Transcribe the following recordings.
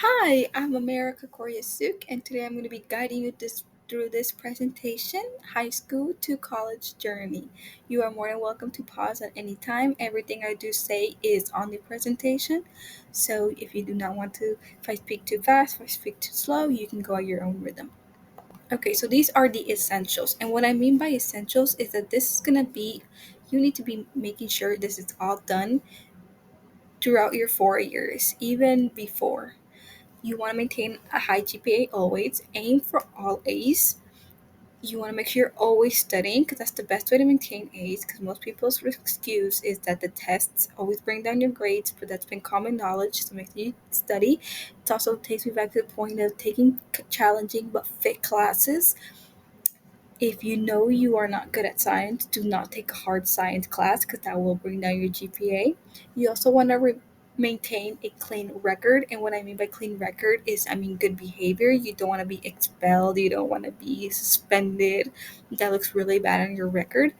Hi, I'm America Koryasuk, and today I'm going to be guiding you through this presentation, High School to College Journey. You are more than welcome to pause at any time. Everything I do say is on the presentation, so if you do not want to, if I speak too fast, if I speak too slow, you can go at your own rhythm. Okay, so these are the essentials, and what I mean by essentials is that this is going to be, you need to be making sure this is all done throughout your 4 years, even before. You want to maintain a high GPA always. Aim for all A's. You want to make sure you're always studying because that's the best way to maintain A's. Because most people's excuse is that the tests always bring down your grades, but that's been common knowledge. So make sure you study. It also takes me back to the point of taking challenging but fit classes. If you know you are not good at science, do not take a hard science class because that will bring down your GPA. You also want to maintain a clean record. And what I mean by clean record is, I mean, good behavior. You don't want to be expelled, you don't want to be suspended. That looks really bad on your record.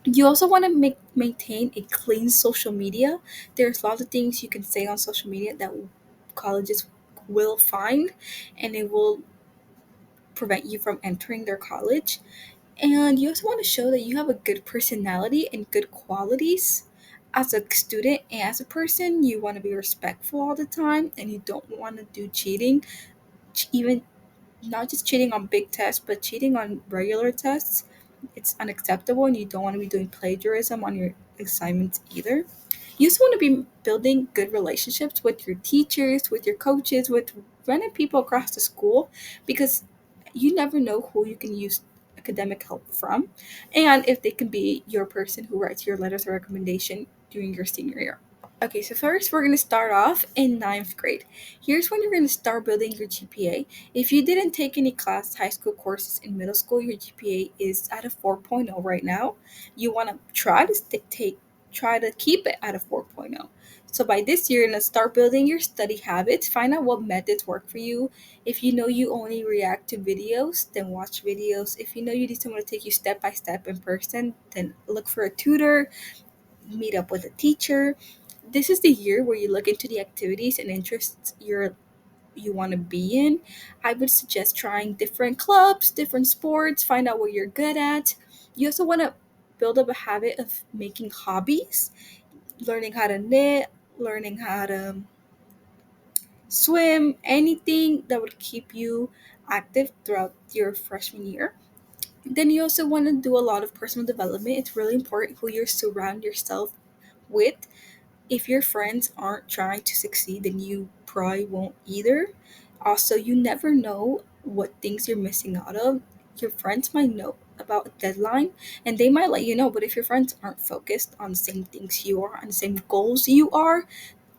You also want to maintain a clean social media. There's lots of things you can say on social media that colleges will find, and it will prevent you from entering their college. And you also want to show that you have a good personality and good qualities. As a student and as a person, you want to be respectful all the time and you don't want to do cheating, even not just cheating on big tests, but cheating on regular tests. It's unacceptable and you don't want to be doing plagiarism on your assignments either. You just want to be building good relationships with your teachers, with your coaches, with random people across the school because you never know who you can use academic help from and if they can be your person who writes your letters of recommendation during your senior year. Okay, so first we're going to start off in ninth grade. Here's when you're going to start building your GPA. If you didn't take any high school courses in middle school, your GPA is at a 4.0 right now. You want to try to keep it at a 4.0. So by this year, you're going to start building your study habits. Find out what methods work for you. If you know you only react to videos, then watch videos. If you know you need someone to take you step by step in person, then look for a tutor, meet up with a teacher. This is the year where you look into the activities and interests you want to be in. I would suggest trying different clubs, different sports, find out what you're good at. You also want to build up a habit of making hobbies, learning how to knit, learning how to swim, anything that would keep you active throughout your freshman year. Then you also want to do a lot of personal development. It's really important who you surround yourself with. If your friends aren't trying to succeed, then you probably won't either. Also, you never know what things you're missing out of. Your friends might know about a deadline and they might let you know, but if your friends aren't focused on the same things you are, on the same goals you are,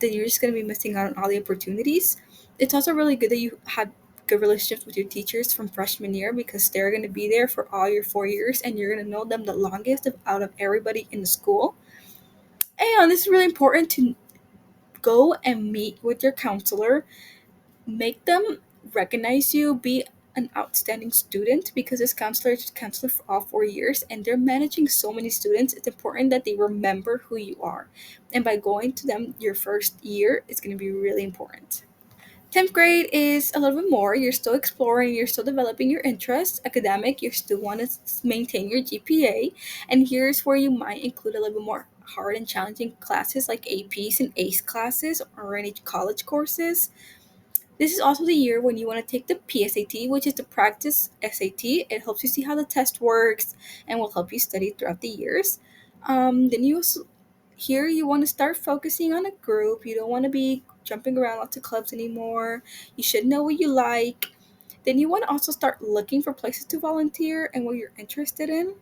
then you're just going to be missing out on all the opportunities. It's also really good that you had good relationships with your teachers from freshman year because they're going to be there for all your 4 years and you're going to know them the longest out of everybody in the school. And it's really important to go and meet with your counselor, make them recognize you, be an outstanding student because this counselor is counselor for all 4 years and they're managing so many students. It's important that they remember who you are. And by going to them your first year, it's going to be really important. 10th grade is a little bit more. You're still exploring, you're still developing your interests. Academic, you still want to maintain your GPA. And here's where you might include a little bit more hard and challenging classes like APs and ACE classes or any college courses. This is also the year when you want to take the PSAT, which is the practice SAT. It helps you see how the test works and will help you study throughout the years. Then you also, here you want to start focusing on a group. You don't want to be jumping around lots of clubs anymore. You should know what you like. Then you want to also start looking for places to volunteer and what you're interested in.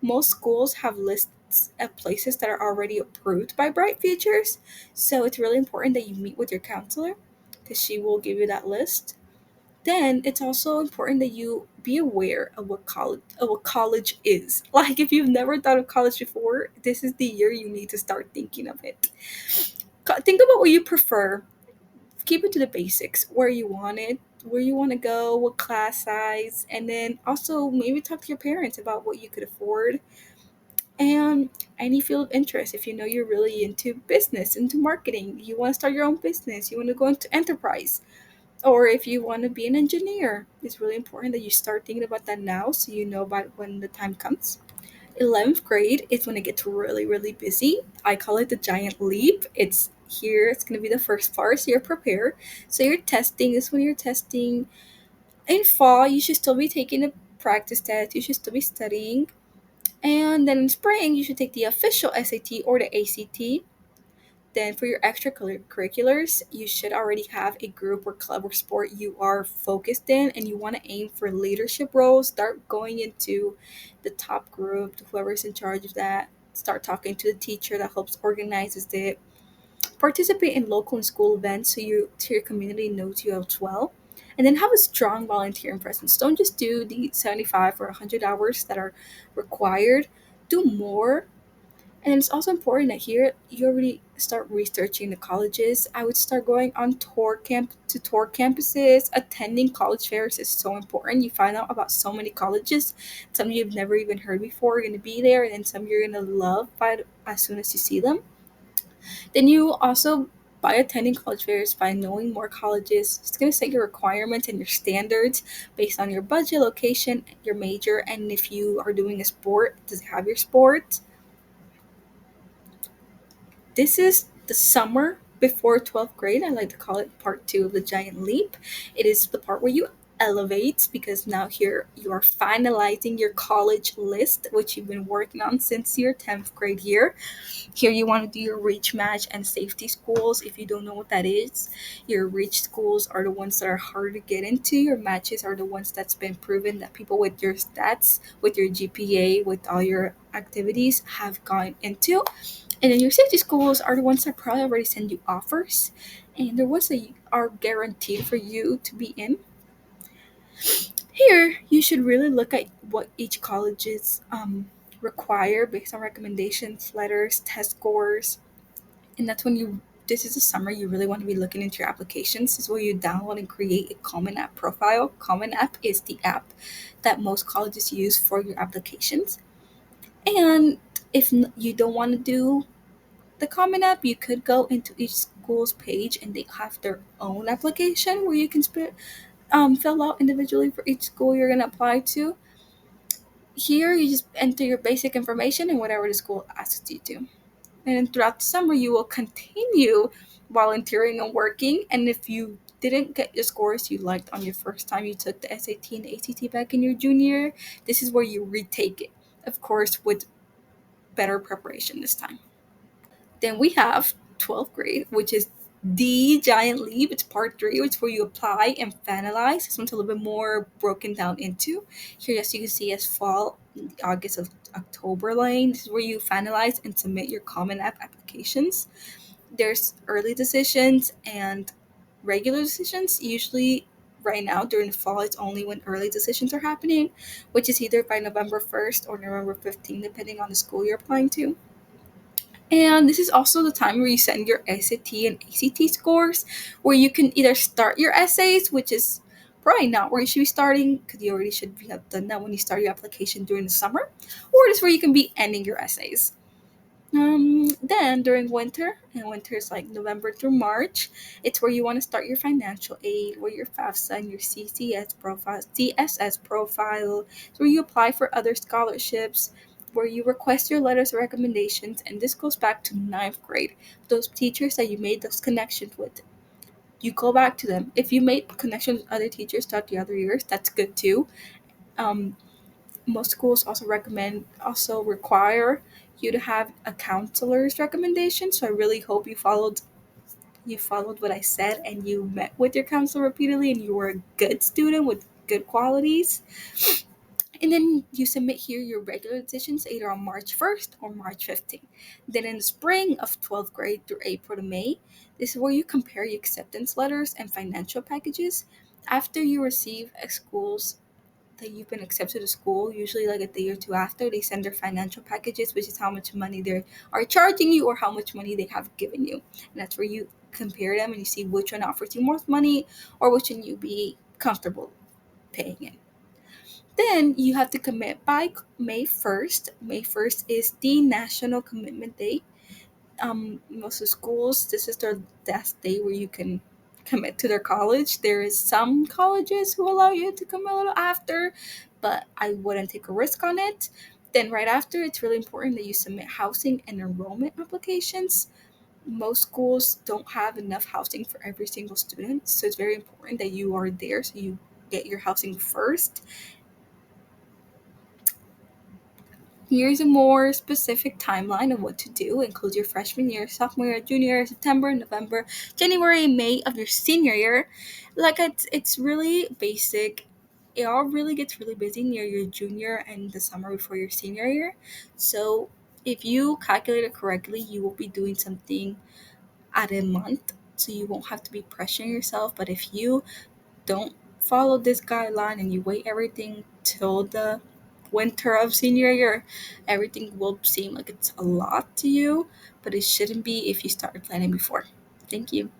Most schools have lists of places that are already approved by Bright Futures, so it's really important that you meet with your counselor because she will give you that list. Then it's also important that you be aware of what college is. Like if you've never thought of college before, this is the year you need to start thinking of it. Think about what you prefer. Keep it to the basics. Where you want it, where you want to go, what class size, and then also maybe talk to your parents about what you could afford and any field of interest. If you know you're really into business, into marketing, you want to start your own business, you want to go into enterprise, Or if you want to be an engineer, it's really important that you start thinking about that now so you know about when the time comes. 11th grade is when it gets really, really busy. I call it the giant leap. It's here, it's going to be the first part, so you're prepared. So you're testing, this is when you're testing. In fall, you should still be taking a practice test, you should still be studying. And then in spring, you should take the official SAT or the ACT. Then for your extracurriculars, you should already have a group or club or sport you are focused in and you want to aim for leadership roles. Start going into the top group, whoever's in charge of that. Start talking to the teacher that helps organizes it. Participate in local and school events so your community knows you as well. And then have a strong volunteering presence. Don't just do the 75 or 100 hours that are required. Do more, and it's also important that here you already start researching the colleges. I would start going on tour campuses. Attending college fairs is so important. You find out about so many colleges. Some you've never even heard before are going to be there, and then some you're going to love as soon as you see them. Then you also, by attending college fairs, by knowing more colleges, it's going to set your requirements and your standards based on your budget, location, your major, and if you are doing a sport, does it have your sport? This is the summer before 12th grade. I like to call it part two of the giant leap. It is the part where you elevate because now here you are finalizing your college list, which you've been working on since your 10th grade year. Here you want to do your reach match and safety schools. If you don't know what that is, your reach schools are the ones that are hard to get into. Your matches are the ones that's been proven that people with your stats, with your GPA, with all your activities have gone into. And then your safety schools are the ones that probably already send you offers, and the ones that are guaranteed for you to be in. Here, you should really look at what each colleges require based on recommendations, letters, test scores, and that's when you. This is the summer you really want to be looking into your applications. This is where you download and create a Common App profile. Common App is the app that most colleges use for your applications. And if you don't want to do the Common App, you could go into each school's page and they have their own application where you can fill out individually for each school you're going to apply to. Here, you just enter your basic information and whatever the school asks you to. And then throughout the summer, you will continue volunteering and working. And if you didn't get your scores you liked on your first time you took the SAT and the ACT back in your junior year, this is where you retake it, of course, with better preparation this time. Then we have 12th grade, which is the giant leap. It's part three, which is where you apply and finalize. This one's a little bit more broken down into. Here, as you can see, as fall, in the August of October line, this is where you finalize and submit your Common App applications. There's early decisions and regular decisions. Usually, right now during the fall, it's only when early decisions are happening, which is either by November 1st or November 15th, depending on the school you're applying to. And this is also the time where you send your SAT and ACT scores, where you can either start your essays, which is probably not where you should be starting because you already should have done that when you start your application during the summer, or it is where you can be ending your essays. Then during winter, and winter is like November through March, it's where you want to start your financial aid, where your FAFSA and your CSS profile, it's where you apply for other scholarships, where you request your letters of recommendations, and this goes back to ninth grade. Those teachers that you made those connections with, you go back to them. If you made connections with other teachers throughout the other years, that's good too. Um, Most schools also require you to have a counselor's recommendation. So I really hope you followed what I said and you met with your counselor repeatedly and you were a good student with good qualities. And then you submit here your regular decisions either on March 1st or March 15th. Then in the spring of 12th grade through April to May, this is where you compare your acceptance letters and financial packages. After you receive a school's that you've been accepted to school, usually like a day or two after, they send their financial packages, which is how much money they are charging you or how much money they have given you. And that's where you compare them and you see which one offers you more money or which one you be comfortable paying in. Then you have to commit by May 1st. May 1st is the National Commitment Day. Most of the schools, this is their last day where you can commit to their college. There is some colleges who allow you to come a little after, but I wouldn't take a risk on it. Then right after, it's really important that you submit housing and enrollment applications. Most schools don't have enough housing for every single student, so it's very important that you are there so you get your housing first. Here's a more specific timeline of what to do. Include your freshman year, sophomore year, junior year, September, November, January, May of your senior year. Like it's really basic. It all really gets really busy near your junior and the summer before your senior year. So if you calculate it correctly, you will be doing something at a month. So you won't have to be pressuring yourself. But if you don't follow this guideline and you wait everything till the winter of senior year, everything will seem like it's a lot to you, but it shouldn't be if you start planning before. Thank you.